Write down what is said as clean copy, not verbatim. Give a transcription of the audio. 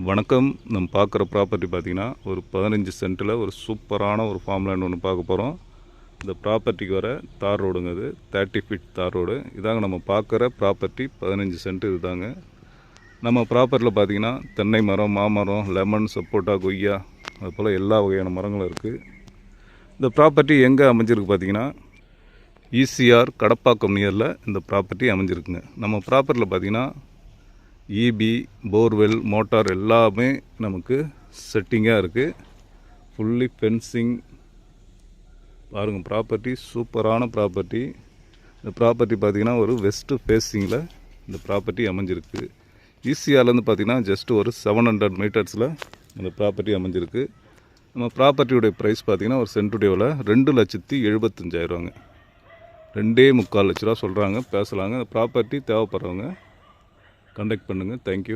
வணக்கம். நம்ம பார்க்குற ப்ராப்பர்ட்டி பார்த்திங்கன்னா ஒரு 15 சென்ட்டில் ஒரு சூப்பரான ஒரு ஃபார்ம் லேண்ட் ஒன்று பார்க்க போகிறோம். இந்த ப்ராப்பர்ட்டிக்கு வர தார் ரோடுங்க, அது 30 ஃபீட் தார் ரோடு. இதாங்க நம்ம பார்க்குற ப்ராப்பர்ட்டி. 15 சென்ட் இதுதாங்க. நம்ம ப்ராப்பர்ட்டியில் பார்த்திங்கன்னா தென்னை மரம், மாமரம், லெமன், சப்போட்டா, கொய்யா, அதுபோல் எல்லா வகையான மரங்களும் இருக்குது. இந்த ப்ராப்பர்ட்டி எங்கே அமைஞ்சிருக்கு பார்த்திங்கன்னா ஈசிஆர் கடப்பாக்கம் நியரில் இந்த ப்ராப்பர்ட்டி அமைஞ்சிருக்குங்க. நம்ம ப்ராப்பர்ட்டியில் பார்த்திங்கன்னா இபி, போர்வெல், மோட்டார் எல்லாமே நமக்கு செட்டிங்காக இருக்குது. ஃபுல்லி ஃபென்சிங் பாருங்கள். ப்ராப்பர்ட்டி சூப்பரான ப்ராப்பர்ட்டி. இந்த ப்ராப்பர்ட்டி பார்த்திங்கன்னா ஒரு வெஸ்ட்டு ஃபேஸிங்கில் இந்த ப்ராப்பர்ட்டி அமைஞ்சிருக்கு. ஈசிஆர்லேருந்து பார்த்திங்கன்னா ஜஸ்ட் ஒரு 700 மீட்டர்ஸில் இந்த ப்ராப்பர்ட்டி அமைஞ்சிருக்கு. நம்ம ப்ராப்பர்ட்டியுடைய ப்ரைஸ் பார்த்திங்கன்னா ஒரு சென்ட்டுடைய விலை 2,75,000 2,25,000 சொல்கிறாங்க. பேசலாங்க. ப்ராப்பர்ட்டி தேவைப்படுறவங்க கான்டாக்ட் பண்ணுங்கள். தேங்க்யூ.